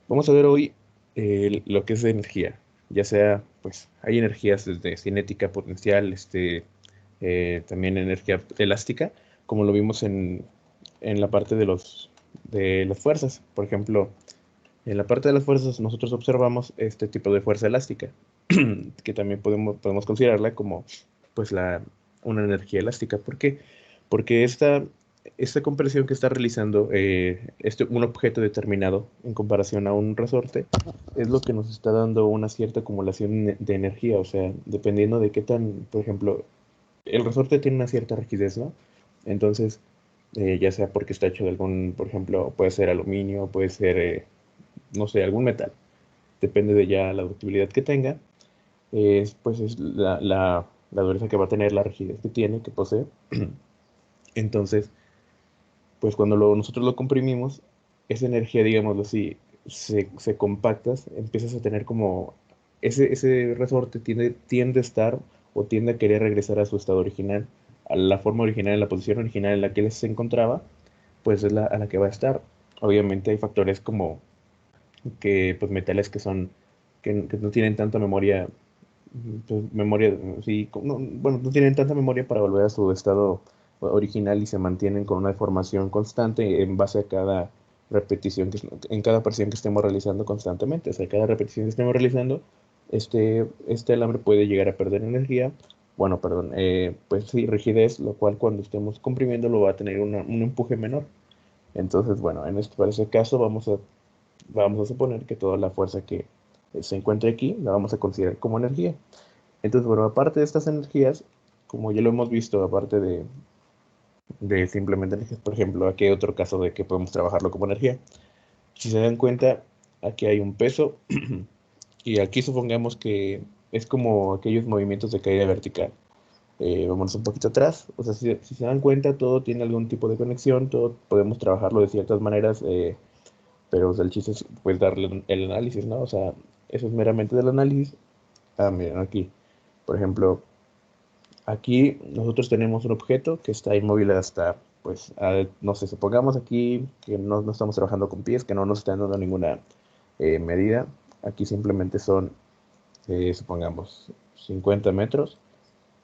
Vamos a ver hoy lo que es de energía, ya sea, pues, hay energías desde cinética, potencial, también energía elástica, como lo vimos en la parte de las fuerzas. Por ejemplo, en la parte de las fuerzas nosotros observamos este tipo de fuerza elástica, que también podemos considerarla como, pues, una energía elástica. ¿Por qué? Porque esta compresión que está realizando un objeto determinado en comparación a un resorte es lo que nos está dando una cierta acumulación de energía. O sea, dependiendo de qué tan, por ejemplo, el resorte tiene una cierta rigidez, ¿no? Entonces, ya sea porque está hecho de algún, por ejemplo, puede ser aluminio, puede ser, no sé, algún metal, depende de ya la ductilidad que tenga, pues es la dureza que va a tener, la rigidez que tiene, que posee. Entonces, pues cuando nosotros lo comprimimos, esa energía, digámoslo así, se compacta, empiezas a tener como ese resorte tiende a estar o tiende a querer regresar a su estado original, a la forma original, a la posición original en la que él se encontraba, pues es a la que va a estar. Obviamente hay factores como que, pues, metales que no tienen tanta memoria, pues, memoria, sí, bueno, no tienen tanta memoria para volver a su estado original y se mantienen con una deformación constante en base a cada repetición, en cada presión que estemos realizando constantemente. O sea, cada repetición que estemos realizando, este alambre puede llegar a perder energía, bueno, perdón, pues sí, rigidez, lo cual cuando estemos comprimiendo lo va a tener un empuje menor. Entonces, bueno, para ese caso vamos a suponer que toda la fuerza que se encuentre aquí la vamos a considerar como energía. Entonces, bueno, aparte de estas energías, como ya lo hemos visto, aparte de simplemente energías, por ejemplo, aquí hay otro caso de que podemos trabajarlo como energía. Si se dan cuenta, aquí hay un peso y aquí supongamos que es como aquellos movimientos de caída vertical. Vámonos un poquito atrás, o sea, si se dan cuenta, todo tiene algún tipo de conexión, todo podemos trabajarlo de ciertas maneras, pero, o sea, el chiste es, pues, darle el análisis, ¿no? O sea, eso es meramente del análisis. Ah, miren, aquí, por ejemplo, aquí nosotros tenemos un objeto que está inmóvil hasta, pues, no sé, supongamos aquí que no estamos trabajando con pies, que no nos están dando ninguna medida. Aquí simplemente son, supongamos, 50 metros.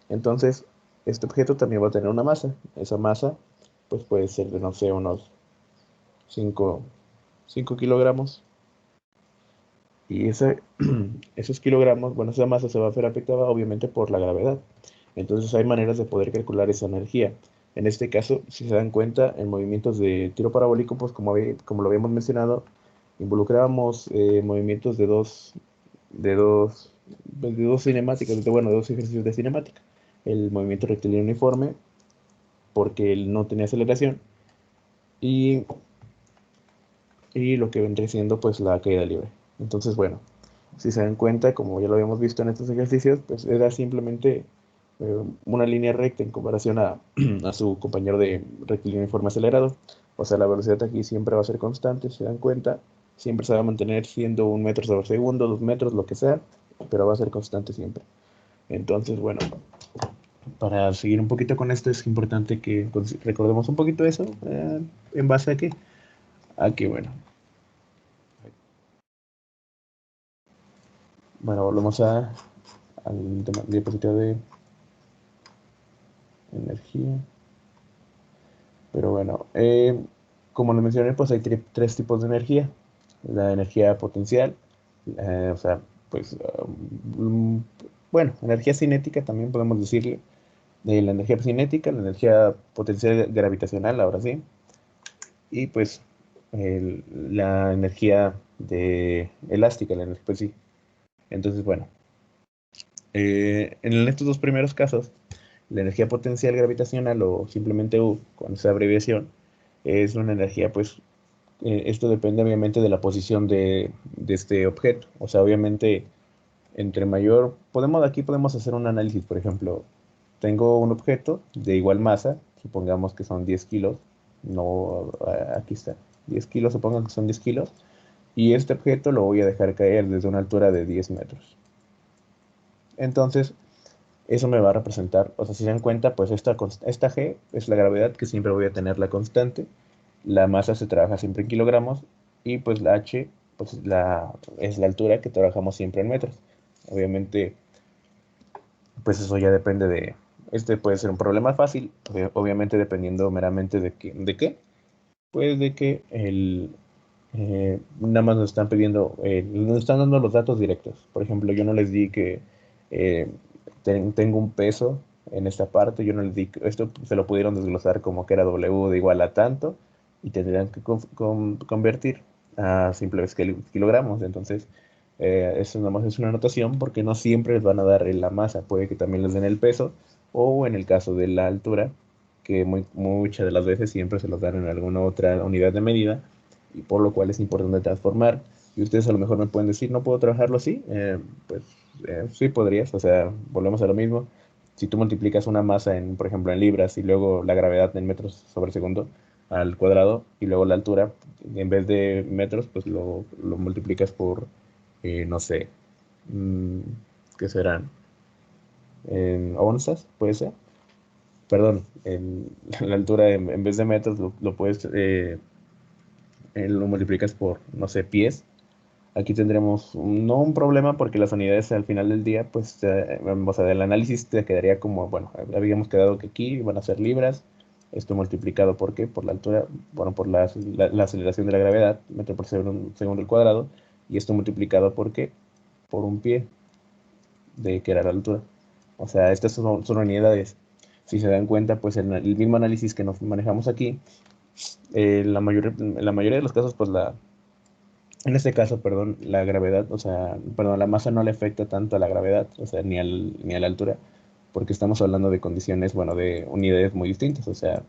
Entonces, este objeto también va a tener una masa. Esa masa, pues, puede ser de, no sé, unos 5 5 kilogramos. Y esos kilogramos, bueno, esa masa se va a ver afectada obviamente por la gravedad. Entonces hay maneras de poder calcular esa energía. En este caso, si se dan cuenta, en movimientos de tiro parabólico, pues como lo habíamos mencionado, involucrábamos movimientos de dos cinemáticas, bueno, de dos ejercicios de cinemática. El movimiento rectilíneo uniforme, porque él no tenía aceleración, y, y lo que vendría siendo, pues, la caída libre. Entonces, bueno, si se dan cuenta, como ya lo habíamos visto en estos ejercicios, pues era simplemente una línea recta en comparación a su compañero de rectilíneo uniforme acelerado. O sea, la velocidad aquí siempre va a ser constante, si se dan cuenta, siempre se va a mantener siendo 1 metro sobre segundo, 2 metros, lo que sea, pero va a ser constante siempre. Entonces, bueno, para seguir un poquito con esto es importante que recordemos un poquito eso, en base a qué, bueno, volvemos al diapositiva de energía. Pero bueno, como les mencioné, pues hay tres tipos de energía. La energía potencial, o sea, pues, bueno, energía cinética también podemos decirle. De la energía cinética, la energía potencial gravitacional, ahora sí. Y pues la energía elástica, pues sí. Entonces, bueno, en estos dos primeros casos, la energía potencial gravitacional, o simplemente U, con esa abreviación, es una energía, pues, esto depende obviamente de la posición de este objeto. O sea, obviamente, entre mayor, aquí podemos hacer un análisis. Por ejemplo, tengo un objeto de igual masa, supongamos que son 10 kilos, no, aquí está, 10 kilos, supongamos que son 10 kilos, y este objeto lo voy a dejar caer desde una altura de 10 metros. Entonces, eso me va a representar, o sea, si se dan cuenta, pues esta G es la gravedad, que siempre voy a tener la constante. La masa se trabaja siempre en kilogramos, y pues la H, pues es la altura que trabajamos siempre en metros. Obviamente, pues eso ya depende de, este puede ser un problema fácil, obviamente dependiendo meramente de qué, pues de que nada más nos están pidiendo, nos están dando los datos directos. Por ejemplo, yo no les di que eh, tengo un peso en esta parte, yo no les di, esto se lo pudieron desglosar como que era W de igual a tanto y tendrían que convertir a simples kilogramos. Entonces, eso nada más es una anotación porque no siempre les van a dar la masa, puede que también les den el peso o en el caso de la altura, que muchas de las veces siempre se los dan en alguna otra unidad de medida y por lo cual es importante transformar. Y ustedes a lo mejor me pueden decir, ¿no puedo trabajarlo así? Pues sí podrías, o sea, volvemos a lo mismo. Si tú multiplicas una masa en, por ejemplo, en libras y luego la gravedad en metros sobre segundo al cuadrado y luego la altura, en vez de metros, pues lo multiplicas por, no sé, mm, ¿qué serán? En onzas, puede ser. Perdón, en la altura en vez de metros lo puedes, lo multiplicas por, no sé, pies. Aquí tendremos no un problema porque las unidades al final del día, pues, o sea, del análisis te quedaría como, bueno, habíamos quedado que aquí van a ser libras, esto multiplicado por qué, por la altura, bueno, por la aceleración de la gravedad, metro por segundo al cuadrado, y esto multiplicado por qué, por un pie, de que era la altura. O sea, estas son unidades. Si se dan cuenta, pues el mismo análisis que nos manejamos aquí, en la mayoría de los casos, pues en este caso, perdón, la gravedad, o sea, perdón, la masa no le afecta tanto a la gravedad, o sea, ni a la altura, porque estamos hablando de condiciones, bueno, de unidades muy distintas, o sea,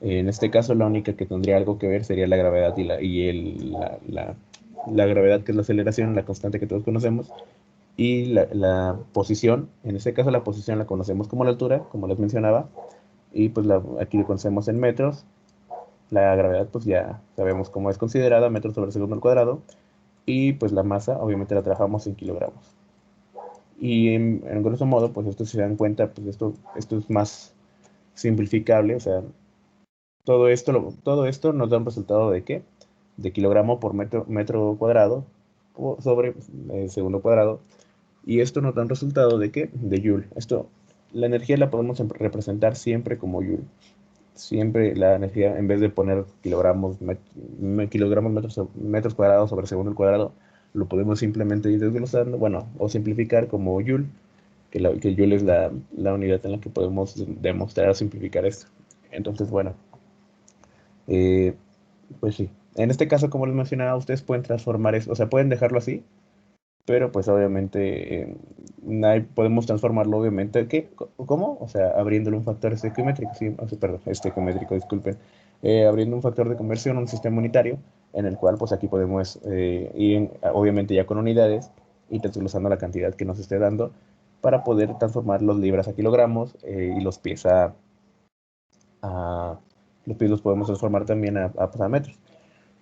en este caso la única que tendría algo que ver sería la gravedad la gravedad que es la aceleración, la constante que todos conocemos, y la posición, en este caso la posición la conocemos como la altura, como les mencionaba, y pues aquí lo conocemos en metros, la gravedad pues ya sabemos cómo es considerada, metros sobre segundo al cuadrado, y pues la masa obviamente la trabajamos en kilogramos. Y en grosso modo, pues esto si se dan cuenta, pues esto es más simplificable, o sea, todo esto nos da un resultado de ¿qué? De kilogramo por metro cuadrado sobre segundo cuadrado. Y esto nos da un resultado de ¿qué? De Joule. La energía la podemos representar siempre como Joule. Siempre la energía, en vez de poner kilogramos metros cuadrados sobre segundo al cuadrado, lo podemos simplemente ir desglosando, bueno, o simplificar como Joule, que Joule es la unidad en la que podemos demostrar o simplificar esto. Entonces, bueno, eh, pues sí. En este caso, como les mencionaba, ustedes pueden transformar eso, o sea, pueden dejarlo así, pero pues obviamente podemos transformarlo obviamente, ¿qué? ¿Cómo? O sea, abriéndole un factor estequiométrico, sí, perdón, estequiométrico, disculpen, abriendo un factor de conversión, un sistema unitario, en el cual pues aquí podemos ir obviamente ya con unidades y desglosando la cantidad que nos esté dando para poder transformar los libras a kilogramos y a- los pies los podemos transformar también a metros.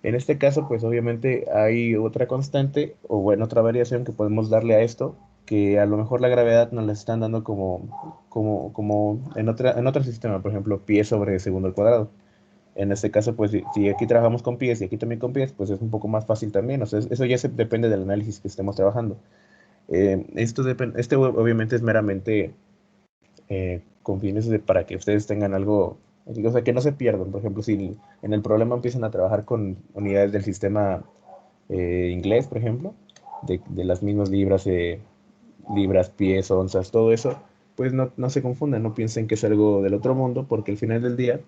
En este caso, pues obviamente hay otra constante o bueno, otra variación que podemos darle a esto, que a lo mejor la gravedad nos la están dando como en otro sistema, por ejemplo, pie sobre segundo al cuadrado. En este caso, pues si aquí trabajamos con pies y aquí también con pies, pues es un poco más fácil también. O sea, eso ya depende del análisis que estemos trabajando. Obviamente es meramente con fines para que ustedes tengan algo, o sea, que no se pierdan. Por ejemplo, si en el problema empiezan a trabajar con unidades del sistema inglés, por ejemplo, de las mismas libras, libras, pies, onzas, todo eso, pues no se confundan, no piensen que es algo del otro mundo, porque al final del día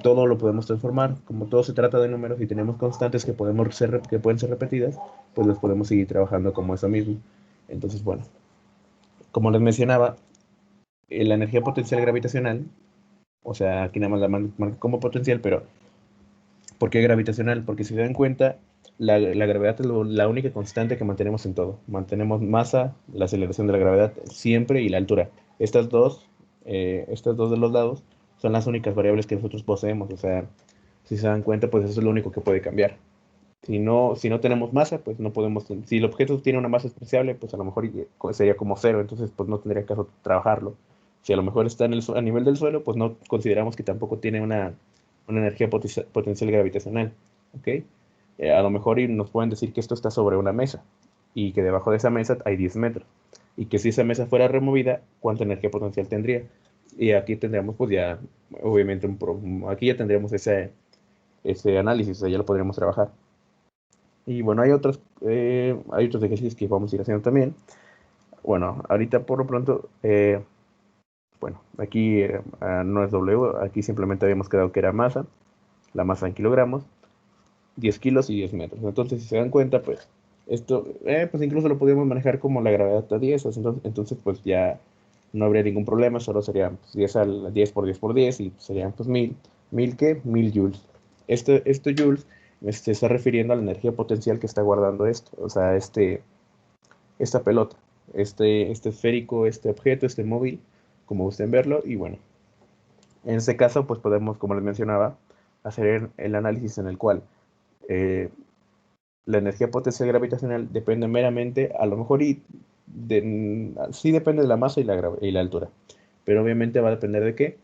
todo lo podemos transformar. Como todo se trata de números y tenemos constantes que pueden ser repetidas, pues los podemos seguir trabajando como eso mismo. Entonces, bueno, como les mencionaba, la energía potencial gravitacional, o sea, aquí nada más la marca como potencial, pero ¿por qué gravitacional? Porque si se dan cuenta, la gravedad es la única constante que mantenemos en todo. Mantenemos masa, la aceleración de la gravedad siempre y la altura. Estas dos de los lados son las únicas variables que nosotros poseemos. O sea, si se dan cuenta, pues eso es lo único que puede cambiar. Si no tenemos masa, pues no podemos. Si el objeto tiene una masa despreciable, pues a lo mejor sería como cero, entonces pues no tendría caso trabajarlo. Si a lo mejor está a nivel del suelo, pues no consideramos que tampoco tiene una energía potencial gravitacional. ¿Ok? A lo mejor y nos pueden decir que esto está sobre una mesa y que debajo de esa mesa hay 10 metros. Y que si esa mesa fuera removida, ¿cuánta energía potencial tendría? Y aquí tendríamos, pues ya, obviamente, aquí ya tendríamos ese análisis, o sea, ya lo podríamos trabajar. Y bueno, hay otros ejercicios que vamos a ir haciendo también. Bueno, ahorita por lo pronto, bueno, aquí no es W, aquí simplemente habíamos quedado que era masa, la masa en kilogramos, 10 kilos y 10 metros. Entonces, si se dan cuenta, pues esto, pues incluso lo podríamos manejar como la gravedad a 10, entonces pues ya no habría ningún problema, solo serían pues, 10 por 10 por 10 y serían pues 1000 ¿qué? 1000 joules. Este joules se está refiriendo a la energía potencial que está guardando esto, o sea, esta pelota, este esférico, este objeto, este móvil, como gusten verlo, y bueno, en este caso pues podemos, como les mencionaba, hacer el análisis en el cual eh, la energía potencial gravitacional depende meramente, a lo mejor sí depende de la masa y la altura, pero obviamente va a depender de qué,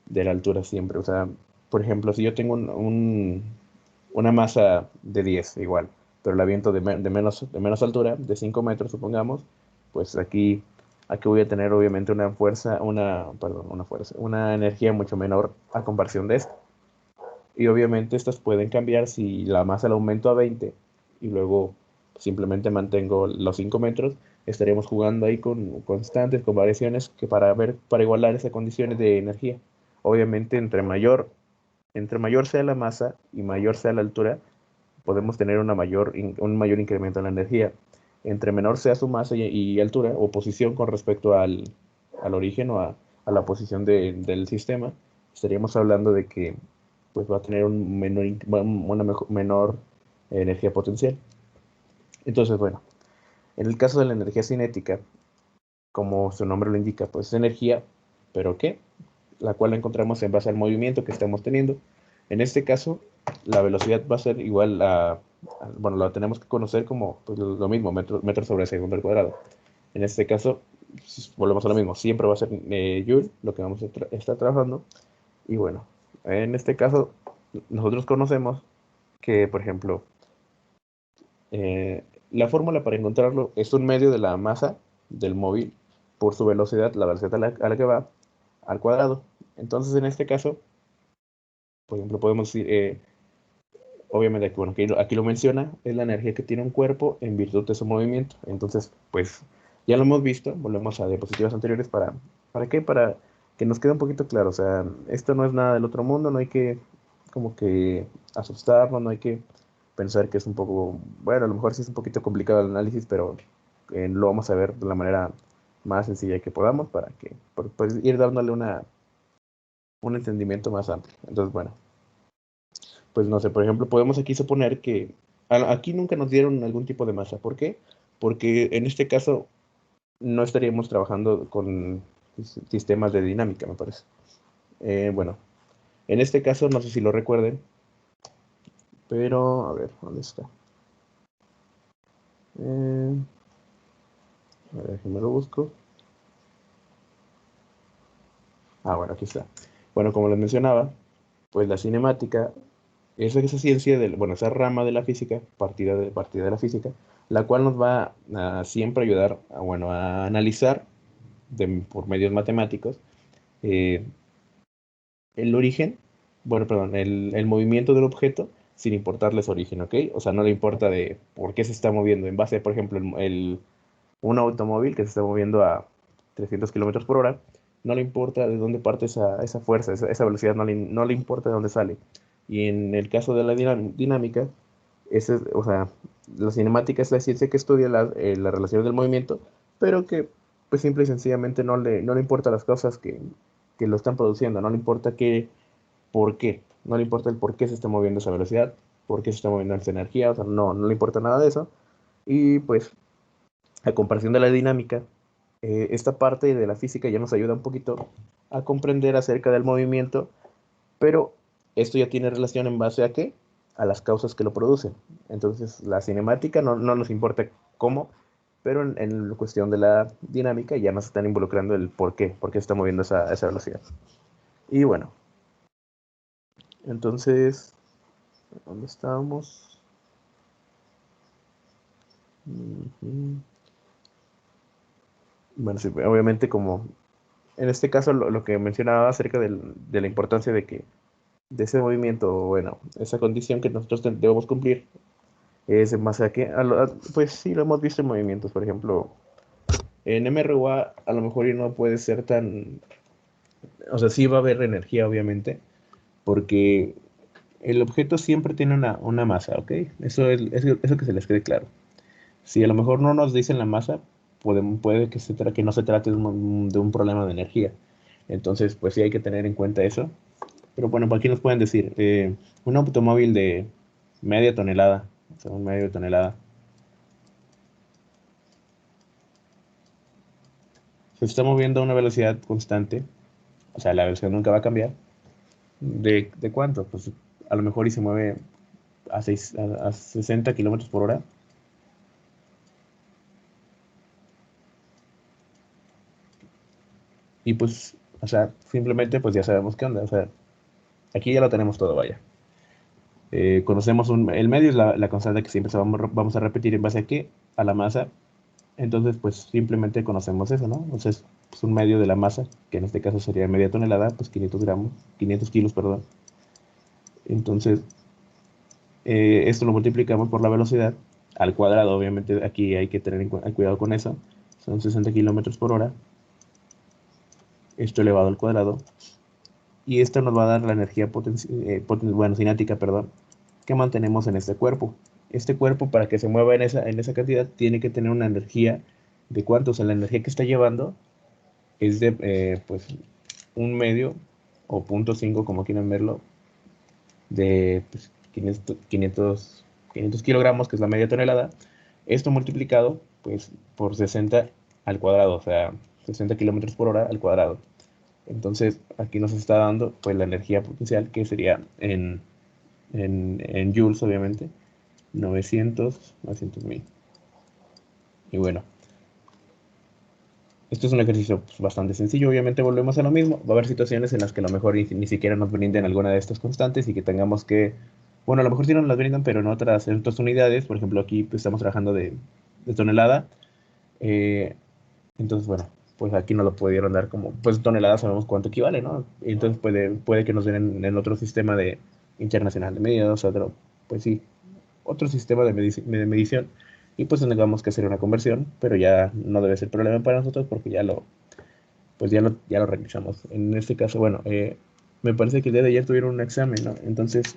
de la altura siempre. O sea, por ejemplo, si yo tengo una masa de 10 igual, pero la aviento de menos altura, de 5 metros supongamos, pues aquí voy a tener obviamente una energía mucho menor a comparación de esto. Y obviamente estas pueden cambiar si la masa la aumento a 20 y luego simplemente mantengo los 5 metros, estaríamos jugando ahí con constantes, con variaciones que para igualar esas condiciones de energía. Obviamente entre mayor sea la masa y mayor sea la altura, podemos tener un mayor incremento en la energía. Entre menor sea su masa y altura o posición con respecto al origen a la posición del sistema, estaríamos hablando de que pues va a tener menor energía potencial. Entonces, bueno, en el caso de la energía cinética, como su nombre lo indica, pues es energía, pero ¿qué? La cual la encontramos en base al movimiento que estamos teniendo. En este caso, la velocidad va a ser igual bueno, la tenemos que conocer como pues, lo mismo, metro sobre segundo al cuadrado. En este caso, volvemos a lo mismo, siempre va a ser Joule lo que vamos a estar trabajando. Y bueno, en este caso, nosotros conocemos que, por ejemplo, la fórmula para encontrarlo es un medio de la masa del móvil por su velocidad, la velocidad a la que va, al cuadrado. Entonces, en este caso, por ejemplo, podemos decir, obviamente, bueno, aquí lo menciona, es la energía que tiene un cuerpo en virtud de su movimiento. Entonces, pues, ya lo hemos visto, volvemos a diapositivas anteriores ¿para qué? Para que nos quede un poquito claro. O sea, esto no es nada del otro mundo, no hay que como que asustarnos, no hay que pensar que es un poco, bueno, a lo mejor sí es un poquito complicado el análisis, pero lo vamos a ver de la manera más sencilla que podamos para que, pues, ir dándole un entendimiento más amplio. Entonces, bueno, pues no sé, por ejemplo, podemos aquí suponer que aquí nunca nos dieron algún tipo de masa. ¿Por qué? Porque en este caso no estaríamos trabajando con sistemas de dinámica, me parece. Bueno, en este caso, no sé si lo recuerden, pero a ver, ¿dónde está? Eh, a ver, me lo busco. Bueno, aquí está. Bueno, como les mencionaba, pues la cinemática es esa ciencia, bueno, esa rama de la física, partida de la física, la cual nos va a siempre ayudar bueno, a analizar por medios matemáticos eh, el origen, bueno, perdón, el movimiento del objeto sin importarle su origen, ¿ok? O sea, no le importa de por qué se está moviendo. En base, por ejemplo, un automóvil que se está moviendo a 300 kilómetros por hora, no le importa de dónde parte esa fuerza, esa velocidad, no le importa de dónde sale. Y en el caso de la dinámica, o sea, la cinemática es la ciencia que estudia la relación del movimiento, pero que pues simple y sencillamente no le importa las cosas que lo están produciendo, no le importa por qué, no le importa el por qué se está moviendo esa velocidad, por qué se está moviendo esa energía, o sea, no le importa nada de eso. Y pues, a comparación de la dinámica, esta parte de la física ya nos ayuda un poquito a comprender acerca del movimiento, pero esto ya tiene relación en base a qué? A las causas que lo producen. Entonces, la cinemática no nos importa cómo, pero en cuestión de la dinámica ya nos están involucrando el por qué se está moviendo esa velocidad. Y bueno, entonces, ¿dónde estábamos? Ujú. Bueno, sí, obviamente como en este caso lo que mencionaba acerca de la importancia de que de ese movimiento, bueno, esa condición que nosotros debemos cumplir es en base a que, pues sí, lo hemos visto en movimientos, por ejemplo, en MRUA a lo mejor y no puede ser tan, o sea, sí va a haber energía obviamente, porque el objeto siempre tiene una masa, ¿ok? Eso que se les quede claro. Si a lo mejor no nos dicen la masa, puede que, que no se trate de un problema de energía. Entonces, pues sí hay que tener en cuenta eso. Pero bueno, por aquí nos pueden decir, un automóvil de media tonelada, o sea, un medio tonelada, se está moviendo a una velocidad constante, o sea, la velocidad nunca va a cambiar. ¿De cuánto? Pues a lo mejor y se mueve a 60 kilómetros por hora. Y pues, o sea, simplemente pues ya sabemos qué onda. O sea, aquí ya lo tenemos todo, vaya. Conocemos el medio es la constante que siempre vamos a repetir en base a qué, a la masa. Entonces, pues simplemente conocemos eso, ¿no? O sea, es pues, un medio de la masa, que en este caso sería media tonelada, pues 500 gramos, 500 kilos, perdón. Entonces, esto lo multiplicamos por la velocidad al cuadrado, obviamente aquí hay que tener cuidado con eso. Son 60 kilómetros por hora, esto elevado al cuadrado. Y esto nos va a dar la energía bueno, cinética, perdón, que mantenemos en este cuerpo. Este cuerpo, para que se mueva en esa cantidad, tiene que tener una energía de cuánto, o sea, la energía que está llevando es de, pues, un medio o punto 5, como quieran verlo, de pues, 500 kilogramos, que es la media tonelada. Esto multiplicado, pues, por 60 al cuadrado, o sea, 60 kilómetros por hora al cuadrado. Entonces, aquí nos está dando, pues, la energía potencial, que sería en joules, obviamente, 900 y bueno, esto es un ejercicio pues, bastante sencillo. Obviamente volvemos a lo mismo. Va a haber situaciones en las que a lo mejor ni siquiera nos brinden alguna de estas constantes y que tengamos que, bueno, a lo mejor sí nos las brindan, pero en otras unidades. Por ejemplo, aquí pues, estamos trabajando de tonelada. eh, entonces, bueno, pues aquí nos lo pudieron dar como, pues tonelada sabemos cuánto equivale, ¿no? Y entonces puede que nos den en otro sistema de internacional de medidas, otro, pues sí, otro sistema de medición y pues tengamos que hacer una conversión, pero ya no debe ser problema para nosotros porque pues ya lo realizamos. En este caso, bueno, me parece que el día de ayer tuvieron un examen, ¿no? Entonces,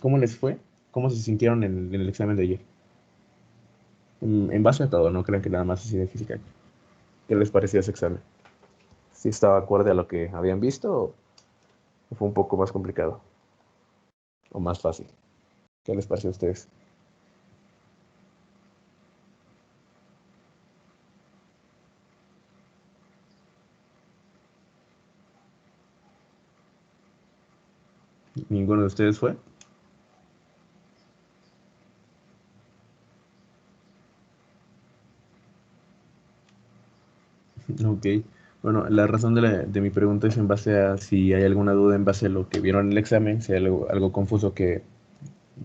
¿cómo les fue? ¿Cómo se sintieron en el examen de ayer? En base a todo, no crean que nada más así de física. ¿Qué les pareció ese examen? ¿Sí estaba acorde a lo que habían visto o fue un poco más complicado o más fácil? ¿Qué les pareció a ustedes? ¿Ninguno de ustedes fue? Ok. Bueno, la razón de mi pregunta es en base a si hay alguna duda en base a lo que vieron en el examen, si hay algo confuso que,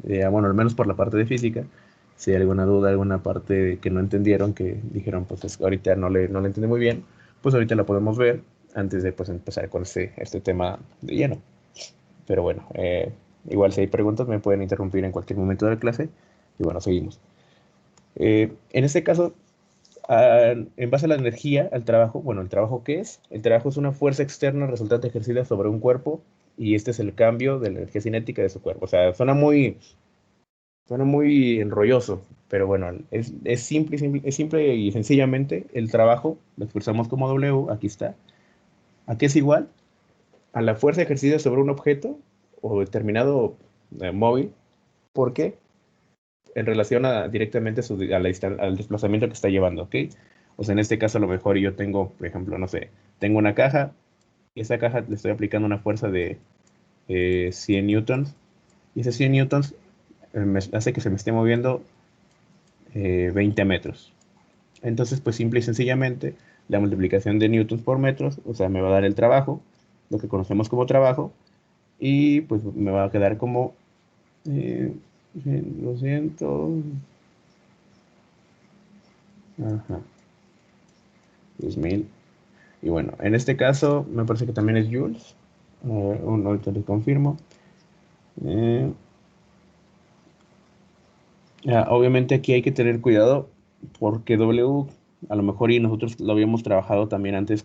bueno, al menos por la parte de física, si hay alguna duda, alguna parte que no entendieron, que dijeron, pues ahorita no le entendí muy bien, pues ahorita la podemos ver antes de pues, empezar con este tema de lleno. Pero bueno, igual si hay preguntas me pueden interrumpir en cualquier momento de la clase y bueno, seguimos. En este caso, en base a la energía, al trabajo, bueno, ¿el trabajo qué es? El trabajo es una fuerza externa resultante ejercida sobre un cuerpo y este es el cambio de la energía cinética de su cuerpo. O sea, suena muy enrolloso, pero bueno, es simple y sencillamente el trabajo, lo expresamos como W, aquí está. ¿A qué es igual? A la fuerza ejercida sobre un objeto o determinado móvil. ¿Por qué? En relación directamente al desplazamiento que está llevando, ¿ok? O sea, en este caso a lo mejor yo tengo, por ejemplo, no sé, tengo una caja y esa caja le estoy aplicando una fuerza de 100 newtons y ese 100 newtons hace que se me esté moviendo 20 metros. Entonces, pues simple y sencillamente, la multiplicación de newtons por metros, o sea, me va a dar el trabajo, lo que conocemos como trabajo, y pues me va a quedar como eh, 200, Ajá, 10.000. Y bueno, en este caso me parece que también es joules. Ahorita les confirmo. Eh, Obviamente aquí hay que tener cuidado porque W a lo mejor y nosotros lo habíamos trabajado también antes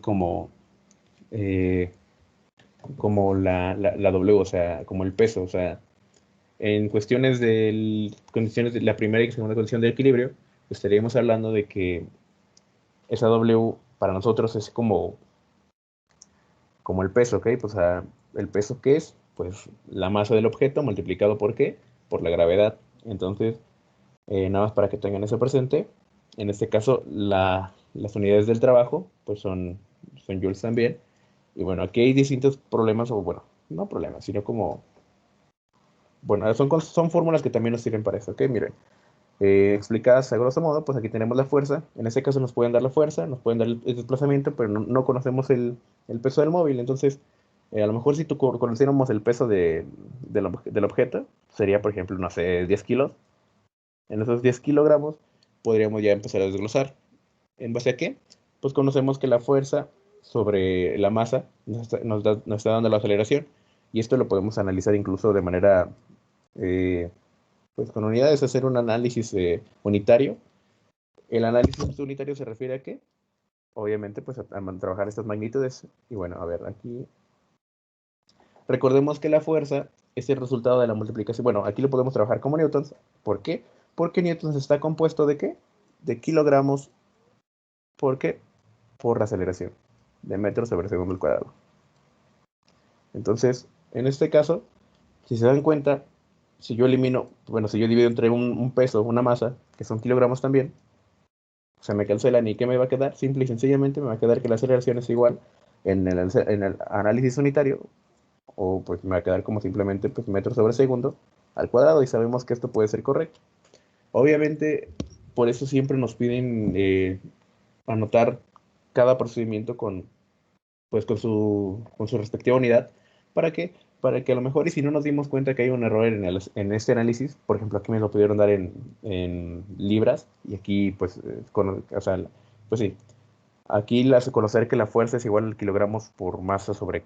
eh, como la W, o sea, como el peso, o sea, en condiciones de la primera y segunda condición de equilibrio, estaríamos hablando de que esa W para nosotros es como el peso, ¿ok? Pues, o sea, el peso ¿qué es? Pues la masa del objeto multiplicado por ¿qué? Por la gravedad. Entonces, nada más para que tengan eso presente. En este caso, las unidades del trabajo, pues son joules también. Y bueno, aquí hay distintos problemas, o bueno, no problemas, sino como, bueno, son fórmulas que también nos sirven para eso, ¿ok? Miren, explicadas a grosso modo, pues aquí tenemos la fuerza. En este caso nos pueden dar la fuerza, nos pueden dar el desplazamiento, pero no conocemos el peso del móvil. Entonces, a lo mejor si conociéramos el peso del objeto, sería, por ejemplo, no sé, 10 kilos. En esos 10 kilogramos podríamos ya empezar a desglosar. ¿En base a qué? Pues conocemos que la fuerza sobre la masa nos está dando la aceleración y esto lo podemos analizar incluso de manera, eh, pues con unidades, hacer un análisis unitario. El análisis unitario se refiere a qué? Obviamente, pues a trabajar estas magnitudes. Y bueno, a ver, aquí recordemos que la fuerza es el resultado de la multiplicación. Bueno, aquí lo podemos trabajar como newtons. ¿Por qué? Porque newtons está compuesto ¿de qué? De kilogramos. ¿Por qué? Por la aceleración de metros sobre segundo al cuadrado. Entonces, en este caso, si se dan cuenta, si yo elimino, bueno, si yo divido entre un peso, una masa, que son kilogramos también, se me cancelan y ¿qué me va a quedar? Simple y sencillamente me va a quedar que la aceleración es igual en el análisis unitario, o pues me va a quedar como simplemente pues, metros sobre segundo al cuadrado y sabemos que esto puede ser correcto. Obviamente, por eso siempre nos piden anotar cada procedimiento pues con su respectiva unidad. ¿Para qué? Para que a lo mejor, y si no nos dimos cuenta que hay un error en este análisis, por ejemplo, aquí me lo pudieron dar en libras, y aquí, pues, o sea, pues sí, aquí conocer que la fuerza es igual al kilogramos por masa sobre,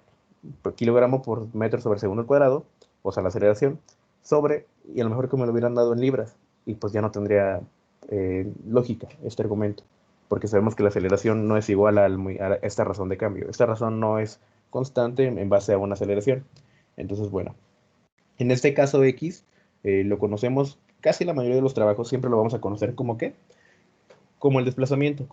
por kilogramo por metro sobre segundo al cuadrado, o sea, la aceleración, y a lo mejor que me lo hubieran dado en libras, y pues ya no tendría lógica este argumento, porque sabemos que la aceleración no es igual a esta razón de cambio. Esta razón no es constante en base a una aceleración. Entonces, bueno, en este caso X, lo conocemos, casi la mayoría de los trabajos siempre lo vamos a conocer como ¿qué? Como el desplazamiento,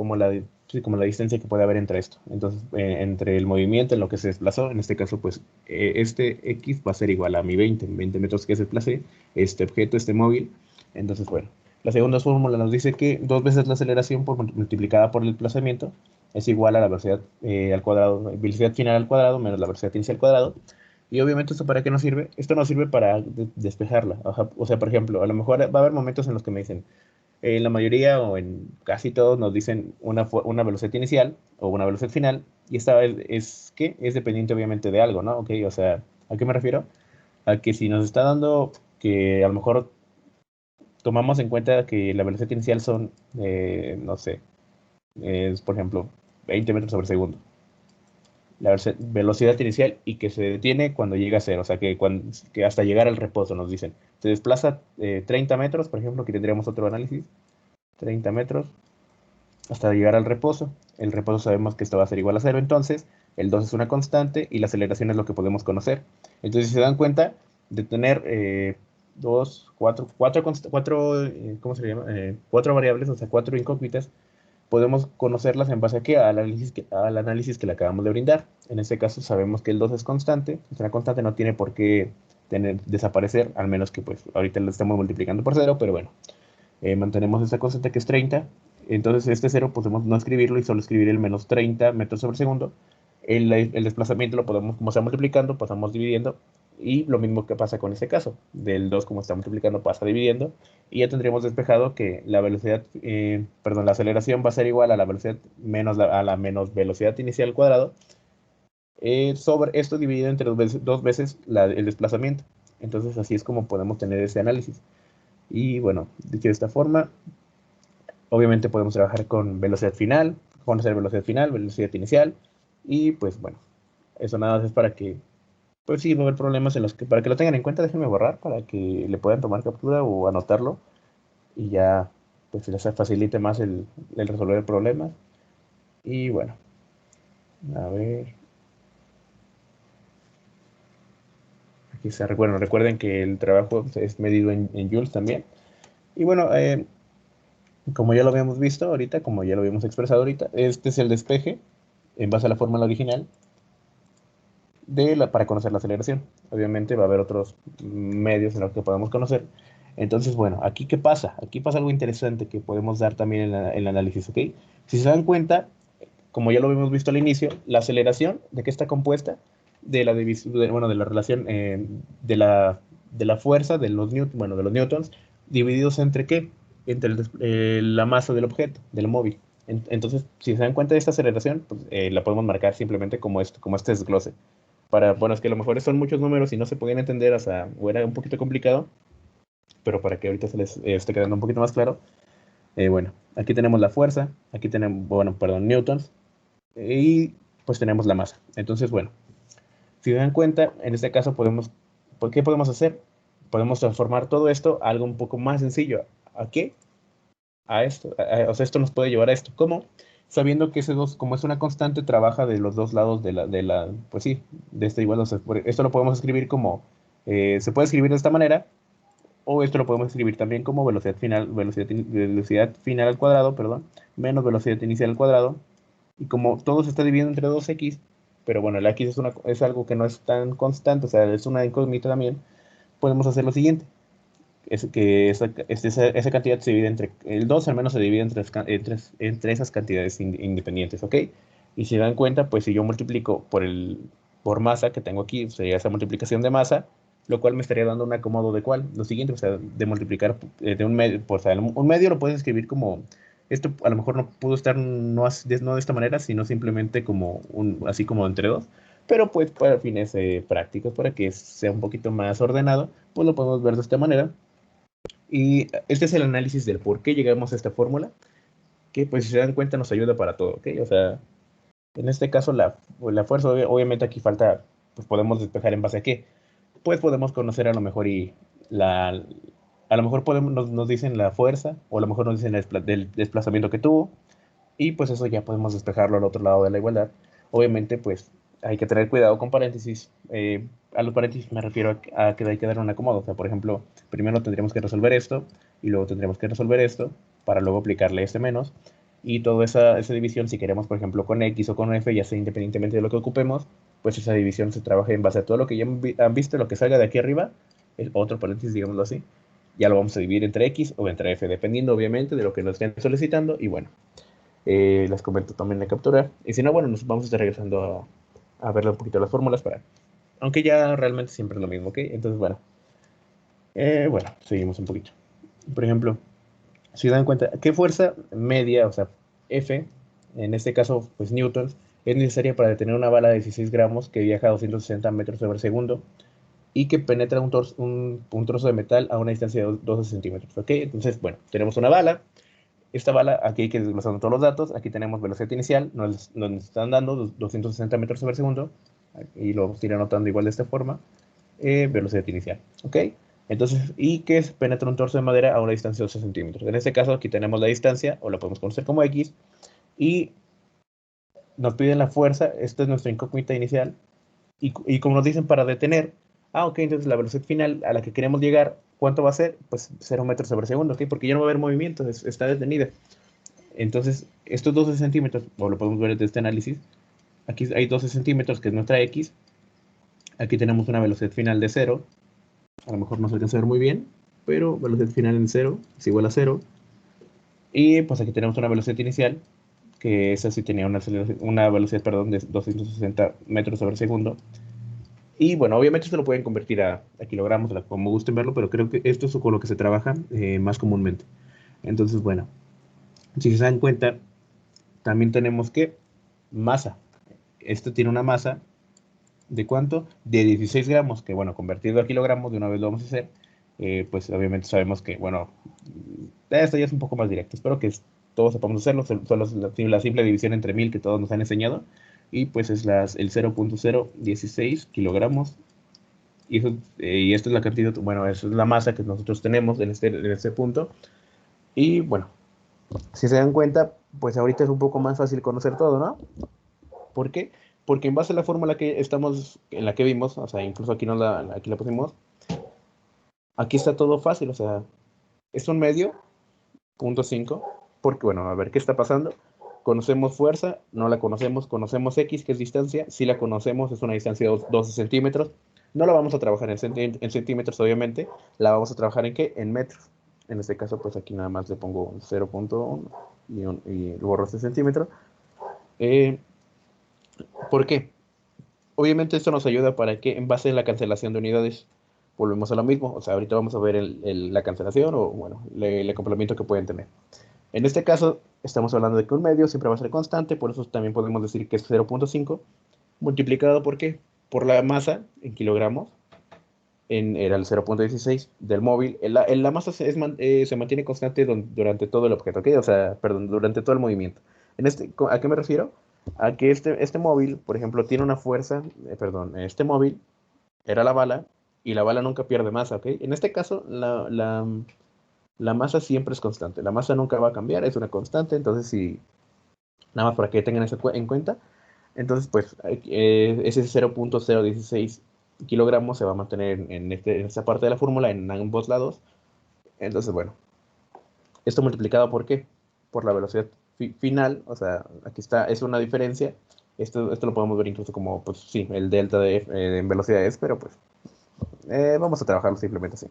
sí, como la distancia que puede haber entre esto. Entonces, entre el movimiento en lo que se desplazó, en este caso, pues este X va a ser igual a mi 20 metros que desplacé, este objeto, este móvil. Entonces, bueno, la segunda fórmula nos dice que dos veces la aceleración multiplicada por el desplazamiento es igual a la velocidad al cuadrado, velocidad final al cuadrado menos la velocidad inicial al cuadrado. Y obviamente, ¿esto para qué nos sirve? Esto nos sirve para despejarla. O sea, por ejemplo, a lo mejor va a haber momentos en los que me dicen, en la mayoría o en casi todos nos dicen una velocidad inicial o una velocidad final, y esta ¿qué? Es dependiente obviamente de algo, ¿no? Ok, o sea, ¿a qué me refiero? A que si nos está dando que a lo mejor tomamos en cuenta que la velocidad inicial son, no sé, es por ejemplo 20 metros sobre segundo, la velocidad inicial y que se detiene cuando llega a cero, o sea, que hasta llegar al reposo nos dicen, se desplaza 30 metros, por ejemplo, que tendríamos otro análisis, 30 metros, hasta llegar al reposo. El reposo sabemos que esto va a ser igual a cero, entonces el 2 es una constante y la aceleración es lo que podemos conocer. Entonces, si se dan cuenta de tener dos, ¿cómo se llama? Cuatro variables, o sea, cuatro incógnitas, podemos conocerlas en base a qué? Al análisis que le acabamos de brindar. En este caso sabemos que el 2 es constante, es una constante, no tiene por qué desaparecer, al menos que pues ahorita lo estamos multiplicando por cero, pero bueno, mantenemos esta constante que es 30. Entonces este cero podemos no escribirlo y solo escribir el menos 30 metros sobre segundo. El desplazamiento lo podemos, como está multiplicando, pasamos dividiendo. Y lo mismo que pasa con este caso. Del 2 como está multiplicando, pasa dividiendo. Y ya tendríamos despejado que la velocidad, perdón, la aceleración va a ser igual a la velocidad a la menos velocidad inicial al cuadrado. Sobre esto dividido entre dos veces el desplazamiento. Entonces así es como podemos tener ese análisis. Y bueno, dicho de esta forma, Obviamente podemos trabajar con velocidad final, conocer velocidad final, velocidad inicial, y pues bueno, eso nada más es para que, pues sí, va a haber problemas en los que, para que lo tengan en cuenta, déjenme borrar para que le puedan tomar captura o anotarlo y ya, pues les facilite más el resolver problemas. Y bueno, a ver, aquí está, bueno, recuerden que el trabajo es medido en joules también. Y bueno, como ya lo habíamos visto ahorita, como ya lo habíamos expresado ahorita, este es el despeje en base a la fórmula original para conocer la aceleración. Obviamente va a haber otros medios en los que podamos conocer. Entonces, bueno, aquí ¿qué pasa? Aquí pasa algo interesante que podemos dar también en el análisis, ¿ok? Si se dan cuenta, como ya lo habíamos visto al inicio, la aceleración, ¿de qué está compuesta? Bueno, de la relación de la fuerza de los bueno, de los newtons, divididos entre ¿qué? Entre la masa del objeto, del móvil. Entonces, si se dan cuenta de esta aceleración, pues, la podemos marcar simplemente como este desglose. Bueno, es que a lo mejor son muchos números y no se podían entender hasta, o era un poquito complicado, pero para que ahorita se les esté quedando un poquito más claro, bueno, aquí tenemos la fuerza, aquí tenemos, bueno, perdón, newtons, y pues tenemos la masa. Entonces, bueno, si se dan cuenta, en este caso ¿por qué podemos hacer? Podemos transformar todo esto a algo un poco más sencillo. ¿A qué? A esto. O sea, esto nos puede llevar a esto. ¿Cómo? Sabiendo que ese dos, como es una constante, trabaja de los dos lados pues sí, de esta igual. O sea, esto lo podemos escribir como, se puede escribir de esta manera, o esto lo podemos escribir también como velocidad final al cuadrado, perdón, menos velocidad inicial al cuadrado. Y como todo se está dividiendo entre 2x, pero bueno, el x es algo que no es tan constante, o sea, es una incógnita también, podemos hacer lo siguiente. Es que esa cantidad se divide entre, el 2 al menos se divide entre esas cantidades independientes, ¿ok? Y si dan cuenta, pues si yo multiplico por masa que tengo aquí, sería esa multiplicación de masa, lo cual me estaría dando un acomodo de cuál, lo siguiente, o sea, de multiplicar de un medio, o sea, un medio lo puedes escribir como, esto a lo mejor no pudo estar no de esta manera, sino simplemente como así como entre dos, pero pues para fines prácticos, para que sea un poquito más ordenado, pues lo podemos ver de esta manera. Y este es el análisis del por qué llegamos a esta fórmula, que pues si se dan cuenta nos ayuda para todo, ¿ok? O sea, en este caso la fuerza, obviamente aquí falta, pues podemos despejar en base a qué. Pues podemos conocer a lo mejor a lo mejor nos dicen la fuerza, o a lo mejor nos dicen del desplazamiento que tuvo, y pues eso ya podemos despejarlo al otro lado de la igualdad. Obviamente, pues hay que tener cuidado con paréntesis. A los paréntesis me refiero a que hay que dar un acomodo. O sea, por ejemplo, primero tendríamos que resolver esto y luego tendríamos que resolver esto para luego aplicarle este menos. Y toda esa división, si queremos, por ejemplo, con X o con F, ya sea independientemente de lo que ocupemos, pues esa división se trabaja en base a todo lo que ya han visto, lo que salga de aquí arriba, es otro paréntesis, digámoslo así. Ya lo vamos a dividir entre X o entre F, dependiendo obviamente de lo que nos estén solicitando. Y bueno, les comento también la captura. Y si no, bueno, nos vamos a estar regresando a ver un poquito las fórmulas aunque ya realmente siempre es lo mismo, ¿ok? Entonces, bueno, seguimos un poquito. Por ejemplo, si dan cuenta, ¿qué fuerza media, o sea, F, en este caso, pues newtons, es necesaria para detener una bala de 16 gramos que viaja a 260 metros sobre segundo y que penetra un trozo de metal a una distancia de 12 centímetros, ¿ok? Entonces, bueno, tenemos una bala. Esta bala, aquí hay que desglosar todos los datos. Aquí tenemos velocidad inicial, nos están dando 260 metros sobre segundo. Y lo vamos a ir anotando igual de esta forma. Velocidad inicial, ¿ok? Entonces, ¿y qué es? Penetra un torso de madera a una distancia de 12 centímetros. En este caso, aquí tenemos la distancia, o la podemos conocer como X, y nos piden la fuerza. Esta es nuestra incógnita inicial. Y como nos dicen para detener, ok, entonces la velocidad final a la que queremos llegar, ¿cuánto va a ser? Pues 0 metros sobre segundo, ¿ok? Porque ya no va a haber movimiento, está detenida. Entonces, estos 12 centímetros, o lo podemos ver desde este análisis, aquí hay 12 centímetros, que es nuestra X. Aquí tenemos una velocidad final de 0. A lo mejor no se alcanza a ver muy bien, pero velocidad final en 0 es igual a 0. Y pues aquí tenemos una velocidad inicial, que esa sí tenía una velocidad, perdón, de 260 metros sobre segundo. Y bueno, obviamente esto lo pueden convertir a kilogramos, como gusten verlo, pero creo que esto es con lo que se trabaja más comúnmente. Entonces, bueno, si se dan cuenta, también tenemos que masa. Esto tiene una masa de ¿cuánto? De 16 gramos, que bueno, convertido a kilogramos, de una vez lo vamos a hacer. Pues obviamente sabemos que, bueno, esto ya es un poco más directo. Espero que todos sepamos hacerlo, solo es la simple división entre 1000 que todos nos han enseñado, y pues es el 0.016 kilogramos, y esto es la cantidad, bueno, eso es la masa que nosotros tenemos en este punto, y bueno, si se dan cuenta, pues ahorita es un poco más fácil conocer todo, ¿no? ¿Por qué? Porque en base a la fórmula en la que vimos, o sea, incluso aquí la pusimos, aquí está todo fácil, o sea, es un medio, 0.5, porque bueno, a ver, ¿qué está pasando? Conocemos fuerza, no la conocemos, conocemos X, que es distancia, sí la conocemos, es una distancia de 12 centímetros, no la vamos a trabajar en centímetros, obviamente, la vamos a trabajar ¿en qué? En metros. En este caso, pues aquí nada más le pongo 0.1 y borro este centímetro. Eh, ¿Por qué? Obviamente esto nos ayuda para que en base a la cancelación de unidades volvemos a lo mismo. O sea, ahorita vamos a ver la cancelación o, bueno, el complemento que pueden tener. En este caso, estamos hablando de que un medio siempre va a ser constante, por eso también podemos decir que es 0.5 multiplicado ¿por qué? Por la masa en kilogramos, era el 0.16 del móvil. La masa se mantiene constante durante todo el objeto, ¿ok? O sea, perdón, durante todo el movimiento. ¿A qué me refiero? A que este móvil, por ejemplo, tiene una fuerza, perdón, este móvil era la bala y la bala nunca pierde masa, ¿ok? En este caso, la masa siempre es constante, la masa nunca va a cambiar, es una constante, entonces si, nada más para que tengan eso en cuenta, entonces pues ese 0.016 kilogramos se va a mantener en esta parte de la fórmula en ambos lados, entonces bueno, esto multiplicado ¿por qué? Por la velocidad final, o sea, aquí está, es una diferencia. Esto lo podemos ver incluso como, pues sí, el delta en velocidades, pero pues vamos a trabajarlo simplemente así.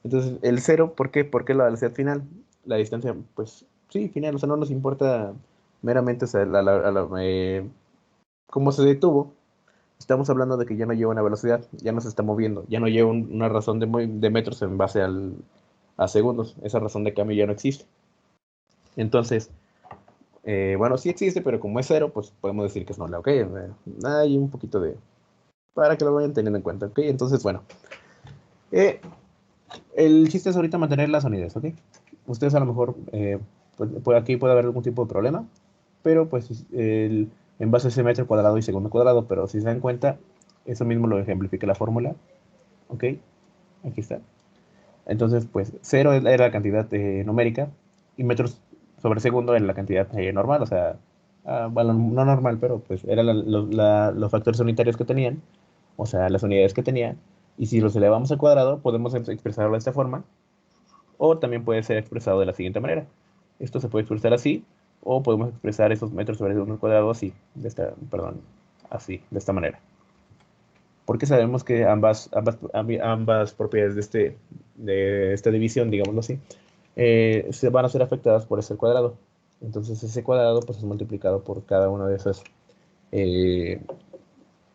Entonces, el cero, ¿por qué? ¿Por qué la velocidad final? La distancia, pues sí, final, o sea, no nos importa meramente, o sea, cómo se detuvo. Estamos hablando de que ya no lleva una velocidad, ya no se está moviendo, ya no lleva una razón de metros en base a segundos. Esa razón de cambio ya no existe. Entonces, bueno, sí existe, pero como es cero, pues podemos decir que es nula, ¿ok? Hay un poquito para que lo vayan teniendo en cuenta, ¿ok? Entonces, bueno, eh, el chiste es ahorita mantener las unidades, ¿ok? Ustedes a lo mejor, aquí puede haber algún tipo de problema, pero pues en base a ese metro cuadrado y segundo cuadrado, pero si se dan cuenta, eso mismo lo ejemplifica la fórmula, ¿ok? Aquí está. Entonces, pues cero era la cantidad numérica y metros sobre segundo era la cantidad normal, o sea, bueno, no normal, pero pues eran los factores unitarios que tenían, o sea, las unidades que tenían, y si los elevamos al cuadrado, podemos expresarlo de esta forma, o también puede ser expresado de la siguiente manera. Esto se puede expresar así, o podemos expresar esos metros sobre segundo al cuadrado así, perdón, así, de esta manera. Porque sabemos que ambas propiedades de esta división, digámoslo así, se van a ser afectadas por ese cuadrado. Entonces ese cuadrado pues, es multiplicado por cada una de esas eh,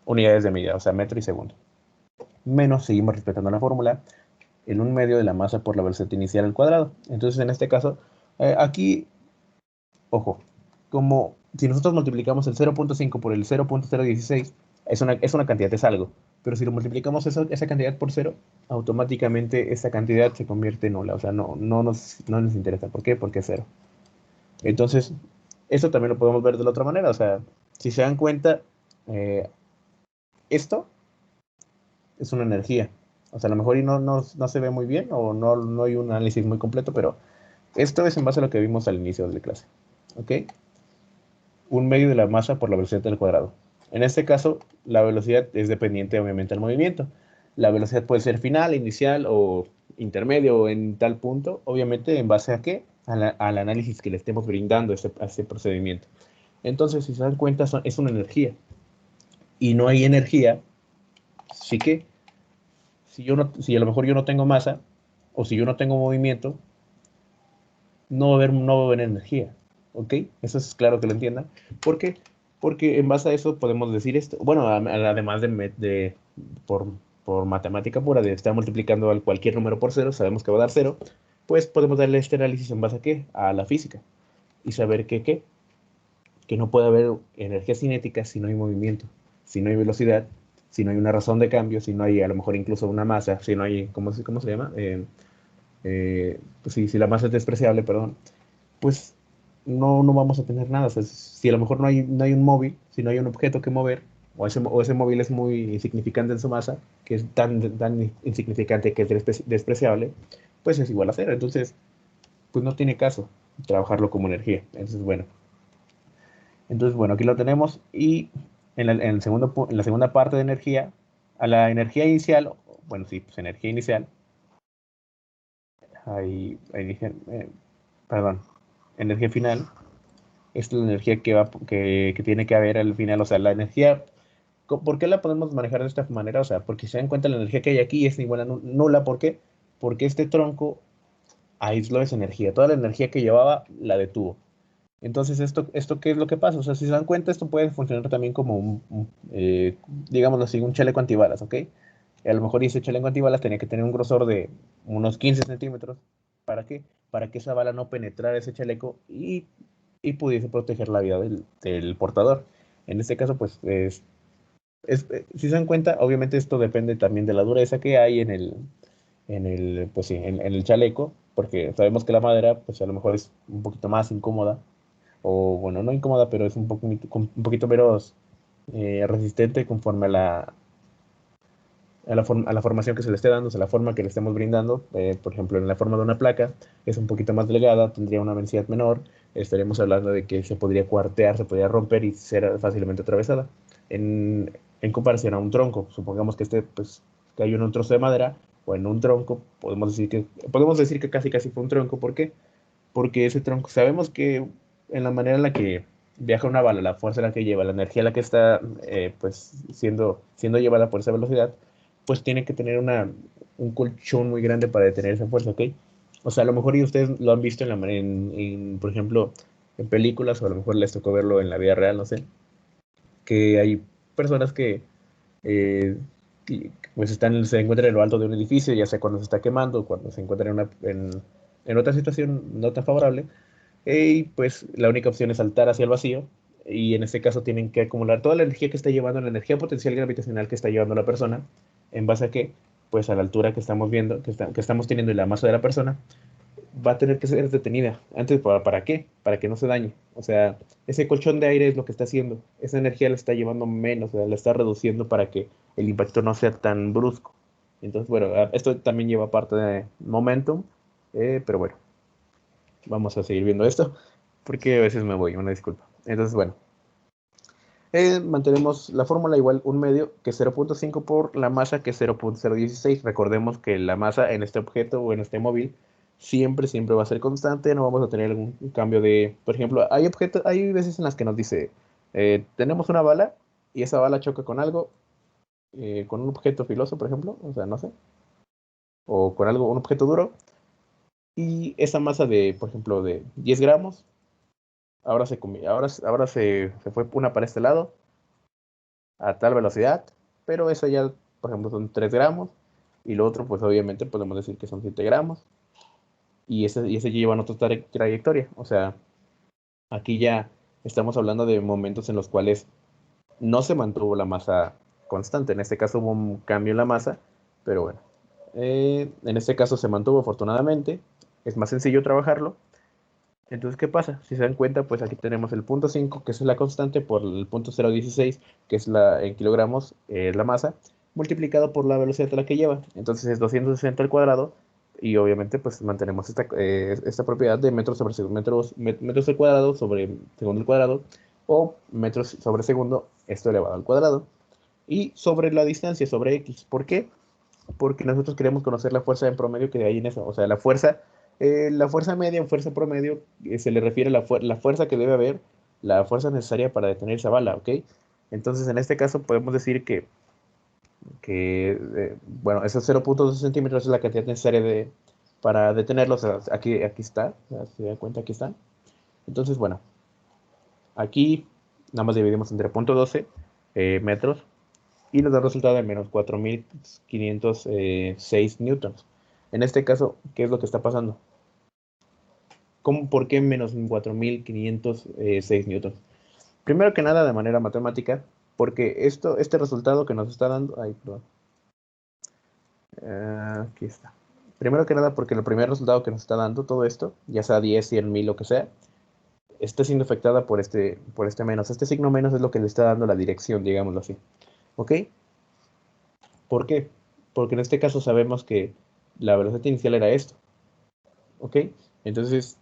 unidades de medida, o sea, metro y segundo. Menos, seguimos respetando la fórmula, el 1/2 de la masa por la velocidad inicial al cuadrado. Entonces en este caso, aquí, ojo, como si nosotros multiplicamos el 0.5 por el 0.016, es una cantidad, es algo. Pero si lo multiplicamos esa cantidad por cero, automáticamente esa cantidad se convierte en nula. O sea, no nos interesa. ¿Por qué? Porque es cero. Entonces, eso también lo podemos ver de la otra manera. O sea, si se dan cuenta, eh, esto es una energía. O sea, a lo mejor y no se ve muy bien o no hay un análisis muy completo, pero esto es en base a lo que vimos al inicio de la clase. ¿Ok? 1/2 de la masa por la velocidad al cuadrado. En este caso, la velocidad es dependiente obviamente del movimiento. La velocidad puede ser final, inicial o intermedio o en tal punto, obviamente en base a qué? Al análisis que le estemos brindando a este procedimiento. Entonces, si se dan cuenta, es una energía. Y no hay energía, sí que si a lo mejor yo no tengo masa o si yo no tengo movimiento, no va a haber energía. ¿Ok? Eso es claro que lo entiendan. ¿Por qué? Porque en base a eso podemos decir esto. Bueno, además por, por matemática pura, de estar multiplicando cualquier número por cero, sabemos que va a dar cero, pues podemos darle este análisis en base a qué? A la física. Y saber que no puede haber energía cinética si no hay movimiento, si no hay velocidad, si no hay una razón de cambio, si no hay a lo mejor incluso una masa, si no hay, ¿cómo se llama? Pues si la masa es despreciable, perdón, pues no vamos a tener nada. O sea, si a lo mejor no hay un móvil, si no hay un objeto que mover, o ese móvil es muy insignificante en su masa, que es tan insignificante que es despreciable, pues es igual a cero. Entonces, pues no tiene caso trabajarlo como energía. Entonces, bueno, aquí lo tenemos y en el en la segunda parte de energía, a la energía inicial, bueno, sí, pues energía inicial, hay perdón, energía final, esta es la energía que tiene que haber al final, o sea, la energía, ¿por qué la podemos manejar de esta manera? O sea, porque si se dan cuenta la energía que hay aquí es igual a nula, ¿por qué? Porque este tronco aisló esa energía, toda la energía que llevaba la detuvo. Entonces, ¿esto qué es lo que pasa? O sea, si se dan cuenta, esto puede funcionar también como digámoslo así, un chaleco antibalas, ¿ok? A lo mejor ese chaleco antibalas tenía que tener un grosor de unos 15 centímetros. ¿Para qué? Para que esa bala no penetrara ese chaleco y pudiese proteger la vida del portador. En este caso, pues, si se dan cuenta, obviamente esto depende también de la dureza que hay pues sí, en el chaleco, porque sabemos que la madera, pues a lo mejor es un poquito más incómoda o bueno, no incómoda, pero es un poquito menos resistente conforme a la formación que se le esté dando, o sea, la forma que le estemos brindando. Por ejemplo, en la forma de una placa es un poquito más delgada, tendría una densidad menor, estaríamos hablando de que se podría cuartear, se podría romper y ser fácilmente atravesada. En comparación a un tronco, supongamos que pues, que hay un trozo de madera o en un tronco, podemos decir que casi casi fue un tronco. ¿Por qué? Porque ese tronco, sabemos que en la manera en la que viaja una bala, la fuerza en la que lleva, la energía en la que está pues siendo llevada por esa velocidad, pues tiene que tener un colchón muy grande para detener esa fuerza, ¿ok? O sea, a lo mejor y ustedes lo han visto por ejemplo, en películas, o a lo mejor les tocó verlo en la vida real, no sé, que hay personas eh, pues se encuentran en lo alto de un edificio, ya sea cuando se está quemando, cuando se encuentran en otra situación no tan favorable, y pues la única opción es saltar hacia el vacío. Y en este caso tienen que acumular toda la energía que está llevando, la energía potencial gravitacional que está llevando la persona, en base a qué, pues a la altura que estamos viendo, que estamos teniendo y la masa de la persona, va a tener que ser detenida. Antes, ¿para qué? Para que no se dañe. O sea, ese colchón de aire es lo que está haciendo. Esa energía la está llevando menos, o sea, la está reduciendo para que el impacto no sea tan brusco. Entonces, bueno, esto también lleva parte de momentum, pero bueno, vamos a seguir viendo esto, porque a veces me voy, una disculpa. Entonces, bueno, mantenemos la fórmula igual un medio que es 0.5 por la masa que es 0.016. Recordemos que la masa en este objeto o en este móvil siempre va a ser constante, no vamos a tener algún cambio por ejemplo, hay veces en las que nos dice, tenemos una bala y esa bala choca con algo, con un objeto filoso, por ejemplo, o sea, no sé, o con algo, un objeto duro, y esa masa por ejemplo, de 10 gramos, ahora se fue una para este lado, a tal velocidad, pero eso ya, por ejemplo, son 3 gramos, y lo otro, pues obviamente podemos decir que son 7 gramos, y ese lleva otra trayectoria. O sea, aquí ya estamos hablando de momentos en los cuales no se mantuvo la masa constante. En este caso hubo un cambio en la masa, pero bueno, en este caso se mantuvo afortunadamente, es más sencillo trabajarlo. Entonces, ¿qué pasa? Si se dan cuenta, pues aquí tenemos el punto 5, que es la constante, por el punto 0.16, que es en kilogramos, es la masa, multiplicado por la velocidad a la que lleva. Entonces es 260 al cuadrado, y obviamente pues mantenemos esta propiedad de metros sobre metros al cuadrado sobre segundo al cuadrado, o metros sobre segundo, esto elevado al cuadrado. Y sobre la distancia, sobre x. ¿Por qué? Porque nosotros queremos conocer la fuerza en promedio que hay en eso. O sea, la fuerza media o fuerza promedio se le refiere a la fuerza que debe haber, la fuerza necesaria para detener esa bala, ¿ok? Entonces, en este caso podemos decir bueno, esos 0.2 centímetros es la cantidad necesaria para detenerlo. O sea, aquí está, se da cuenta, aquí está. Entonces, bueno, aquí nada más dividimos entre 0.12 metros y nos da el resultado de menos 4.506 newtons. En este caso, ¿qué es lo que está pasando? ¿Por qué menos 4.506 newtons? Primero que nada, de manera matemática, porque este resultado que nos está dando, ay, perdón, aquí está. Primero que nada, porque el primer resultado que nos está dando todo esto, ya sea 10, 100, 1000, lo que sea, está siendo afectada por este menos. Este signo menos es lo que le está dando la dirección, digámoslo así. ¿Ok? ¿Por qué? Porque en este caso sabemos que la velocidad inicial era esto. ¿Ok? Entonces,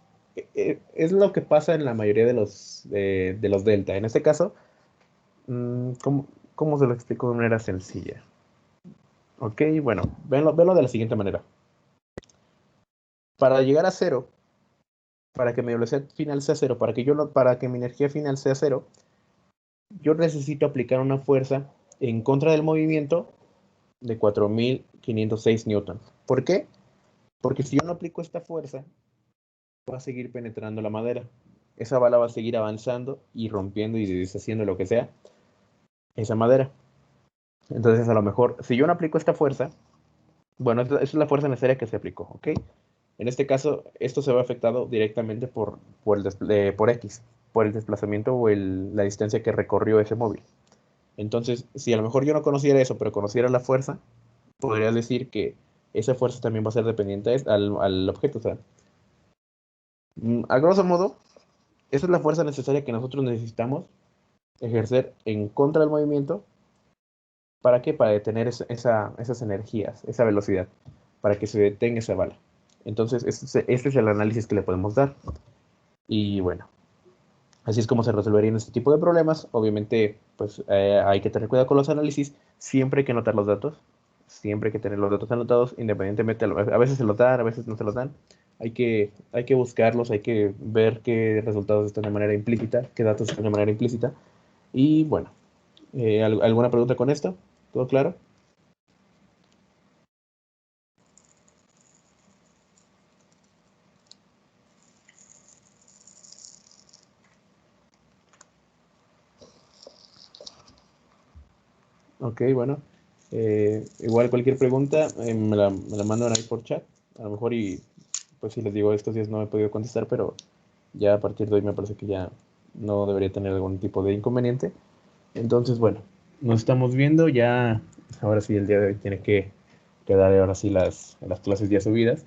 es lo que pasa en la mayoría de los delta. En este caso, ¿cómo, cómo se lo explico de manera sencilla? ¿Ok? Bueno, venlo de la siguiente manera. Para llegar a cero, para que mi velocidad final sea cero, para que mi energía final sea cero, yo necesito aplicar una fuerza en contra del movimiento de 4.506 newtons. ¿Por qué? Porque si yo no aplico esta fuerza, va a seguir penetrando la madera. Esa bala va a seguir avanzando y rompiendo y deshaciendo lo que sea esa madera. Entonces, a lo mejor, si yo no aplico esta fuerza, bueno, esa es la fuerza necesaria que se aplicó, ¿ok? En este caso, esto se ve afectado directamente por X, por el desplazamiento o la distancia que recorrió ese móvil. Entonces, si a lo mejor yo no conociera eso, pero conociera la fuerza, podría decir que esa fuerza también va a ser dependiente al objeto. O sea, a grosso modo, esa es la fuerza necesaria que nosotros necesitamos ejercer en contra del movimiento. ¿Para qué? Para detener esas energías, esa velocidad, para que se detenga esa bala. Entonces, este es el análisis que le podemos dar. Y bueno, así es como se resolverían este tipo de problemas. Obviamente, pues hay que tener cuidado con los análisis. Siempre hay que anotar los datos. Siempre hay que tener los datos anotados, independientemente. A veces se los dan, a veces no se los dan. Hay que buscarlos, hay que ver qué resultados están de manera implícita, qué datos están de manera implícita. Y bueno, ¿alguna pregunta con esto? ¿Todo claro? Ok, bueno. Igual cualquier pregunta, me la mandan ahí por chat. A lo mejor y pues si les digo estos días no he podido contestar, pero ya a partir de hoy me parece que ya no debería tener algún tipo de inconveniente. Entonces, bueno, nos estamos viendo. Ya, ahora sí, el día de hoy tiene que quedar ahora sí las clases ya subidas.